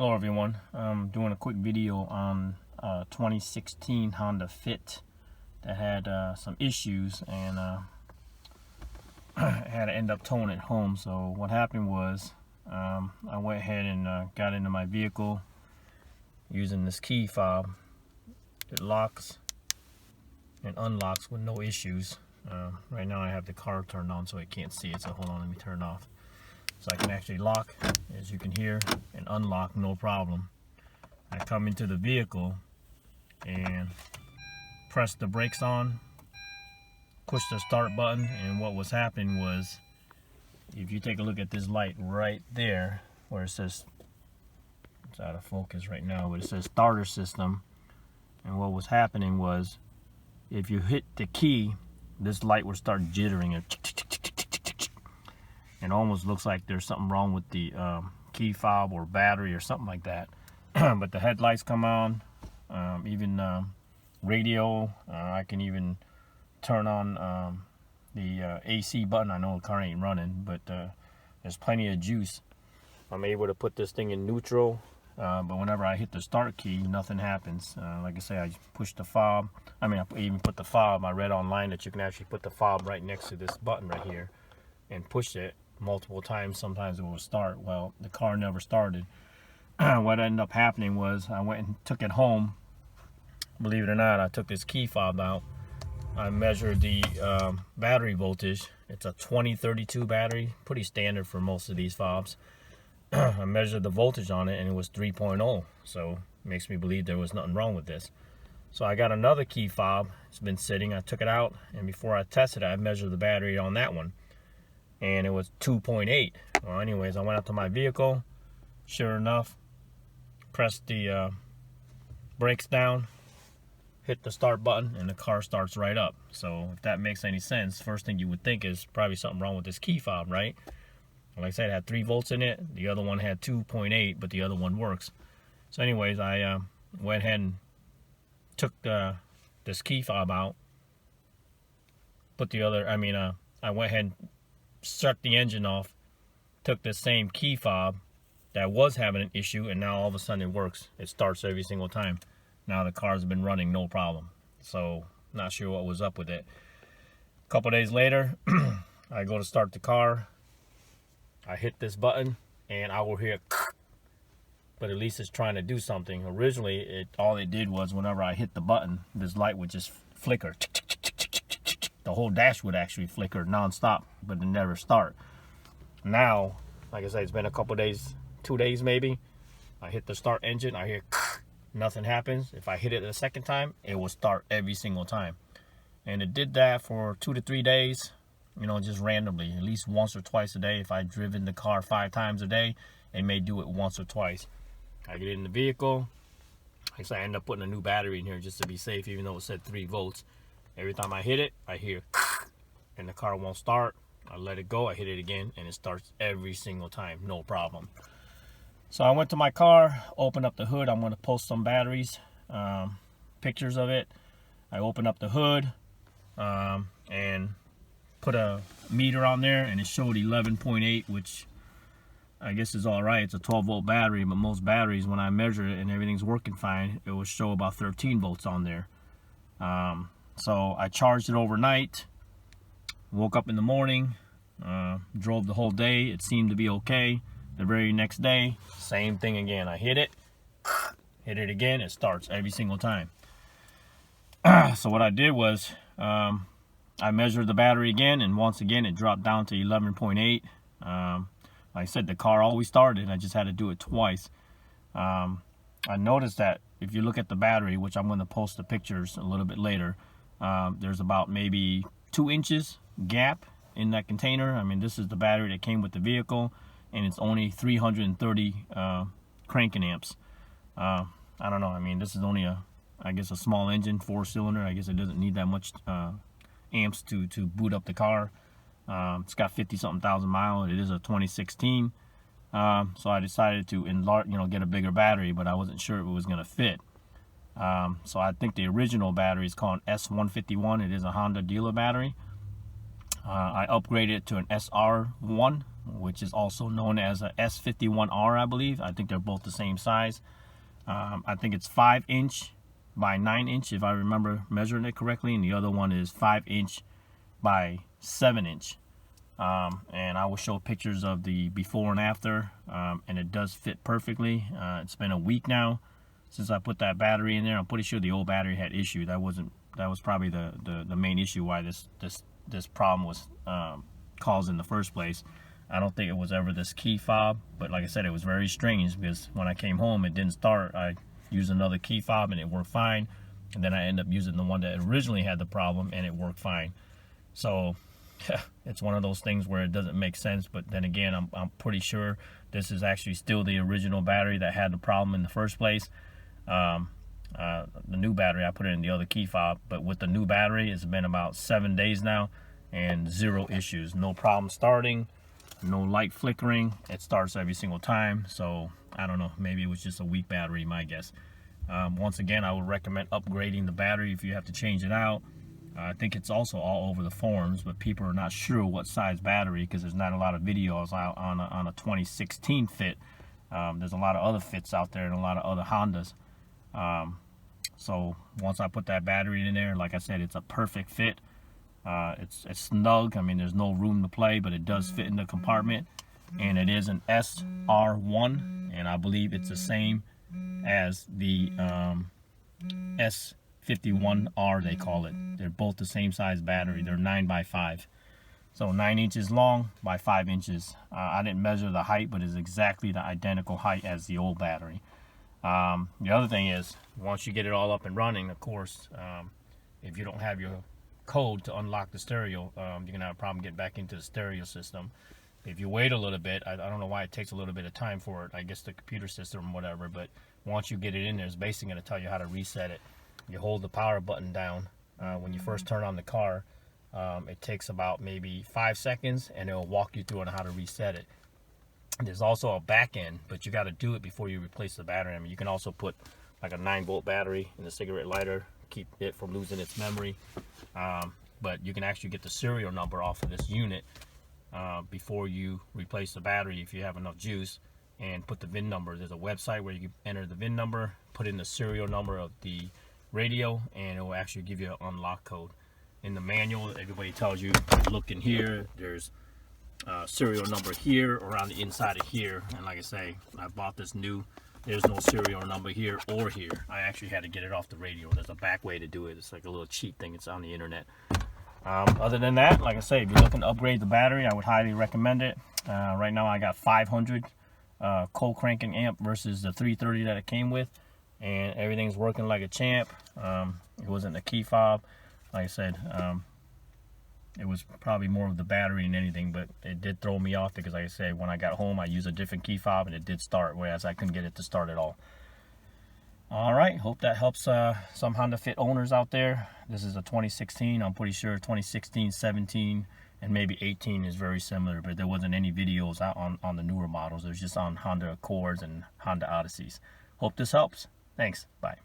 Hello everyone, I'm doing a quick video on 2016 Honda Fit that had some issues, and I had to end up towing it home. So what happened was I went ahead and got into my vehicle using this key fob. It locks and unlocks with no issues. Right now I have the car turned on so I can't see it, so hold on, let me turn it off. So I can actually lock, as you can hear, and unlock no problem. I come into the vehicle and press the brakes on, push the start button, and what was happening was, if you take a look at this light right there, where it says, it's out of focus right now, but it says starter system, and what was happening was, if you hit the key, this light will start jittering and it almost looks like there's something wrong with the key fob or battery or something like that. But the headlights come on, even radio. I can even turn on the AC button. I know the car ain't running, but there's plenty of juice. I'm able to put this thing in neutral, but whenever I hit the start key, nothing happens. Like I say, I push the fob. I even put the fob. I read online that you can actually put the fob right next to this button right here and push it multiple times. Sometimes it will start. Well, the car never started. What ended up happening was I went and took it home. Believe it or not, I took this key fob out. I measured the battery voltage. It's a 2032 battery, pretty standard for most of these fobs. I measured the voltage on it and it was 3.0, so it makes me believe there was nothing wrong with this. So I got another key fob. It's been sitting. I took it out, and before I tested it, I measured the battery on that one, and it was 2.8. Well, anyways, I went out to my vehicle. Sure enough, pressed the brakes down, hit the start button, and the car starts right up. So if that makes any sense, first thing you would think is probably something wrong with this key fob, right? Like I said, it had 3 volts in it. The other one had 2.8, but the other one works. So anyways, I went ahead and took this key fob out, put the other, I went ahead and shut the engine off, took the same key fob that was having an issue, and now all of a sudden it works. It starts every single time. Now the car's been running no problem. So not sure what was up with it. A couple days later, I go to start the car. I hit this button and I will hear, but at least it's trying to do something. Originally, all it did was whenever I hit the button, this light would just flicker. The whole dash would actually flicker nonstop, but it never start. Now, like I said, it's been a couple days, 2 days maybe. I hit the start engine, I hear nothing happens. If I hit it a second time, it will start every single time. And it did that for 2 to 3 days, just randomly, at least once or twice a day. If I'd driven the car 5 times a day, it may do it once or twice. I get in the vehicle. Like I said, I end up putting a new battery in here just to be safe, even though it said 3 volts. Every time I hit it, I hear and the car won't start. I let it go, I hit it again, and it starts every single time, no problem. So I went to my car, opened up the hood. I'm going to post some batteries, pictures of it. I opened up the hood and put a meter on there, and it showed 11.8, which I guess is all right. It's a 12 volt battery, but most batteries, when I measure it and everything's working fine, it will show about 13 volts on there. So I charged it overnight, woke up in the morning, drove the whole day. It seemed to be okay. The very next day, same thing again. I hit it again, it starts every single time. So what I did was, I measured the battery again, and once again it dropped down to 11.8. Like I said, the car always started. I just had to do it twice. I noticed that if you look at the battery, which I'm going to post the pictures a little bit later, there's about maybe 2 inches gap in that container. This is the battery that came with the vehicle, and it's only 330 cranking amps. I don't know. This is only I guess a small engine, 4-cylinder. I guess it doesn't need that much amps to boot up the car. It's got 50-something thousand miles. It is a 2016. So I decided to enlarge, get a bigger battery, but I wasn't sure if it was going to fit. So I think the original battery is called S151. It is a Honda dealer battery. I upgraded it to an SR1 which is also known as a S51R, I believe. I think they're both the same size. I think it's 5" by 9" if I remember measuring it correctly, and the other one is 5" by 7". And I will show pictures of the before and after, and it does fit perfectly. It's been a week now since I put that battery in there. I'm pretty sure the old battery had issue. That was probably the main issue why this problem was caused in the first place. I don't think it was ever this key fob, but like I said, it was very strange because when I came home it didn't start. I used another key fob and it worked fine, and then I ended up using the one that originally had the problem and it worked fine. So it's one of those things where it doesn't make sense, but then again, I'm pretty sure this is actually still the original battery that had the problem in the first place. The new battery, I put it in the other key fob, but with the new battery, it's been about 7 days now and 0 issues. No problem starting, no light flickering. It starts every single time. So I don't know, maybe it was just a weak battery, my guess. Once again, I would recommend upgrading the battery if you have to change it out. I think it's also all over the forums, but people are not sure what size battery because there's not a lot of videos out on a 2016 fit. There's a lot of other fits out there and a lot of other Hondas. So once I put that battery in there, like I said, it's a perfect fit. It's snug. I mean, there's no room to play, but it does fit in the compartment, and it is an SR1, and I believe it's the same as the S51R, they call it. They're both the same size battery. They're 9 by 5, so 9 inches long by 5 inches. I didn't measure the height, but it's exactly the identical height as the old battery. The other thing is, once you get it all up and running, of course, if you don't have your code to unlock the stereo, you're gonna have a problem getting back into the stereo system. If you wait a little bit, I don't know why it takes a little bit of time for it, I guess the computer system or whatever, but once you get it in there, it's basically going to tell you how to reset it. You hold the power button down when you first turn on the car. It takes about maybe 5 seconds, and it will walk you through on how to reset it. There's also a back end, but you got to do it before you replace the battery. I mean, you can also put like a 9-volt battery in the cigarette lighter, keep it from losing its memory. But you can actually get the serial number off of this unit before you replace the battery if you have enough juice, and put the VIN number. There's a website where you can enter the VIN number, put in the serial number of the radio, and it will actually give you an unlock code. In the manual, everybody tells you, look in here, there's serial number here around the inside of here, and like I say, I bought this new. There's no serial number here or here. I actually had to get it off the radio. There's a back way to do it. It's like a little cheat thing. It's on the internet. Other than that, like I say, if you're looking to upgrade the battery, I would highly recommend it. Right now I got 500 cold cranking amp versus the 330 that it came with, and everything's working like a champ. It wasn't a key fob. Like I said, it was probably more of the battery than anything, but it did throw me off because, like I said, when I got home I used a different key fob and it did start, whereas I couldn't get it to start at all. Alright, hope that helps some Honda Fit owners out there. This is a 2016. I'm pretty sure 2016, 17, and maybe 18 is very similar, but there wasn't any videos out on the newer models. It was just on Honda Accords and Honda Odysseys. Hope this helps. Thanks. Bye.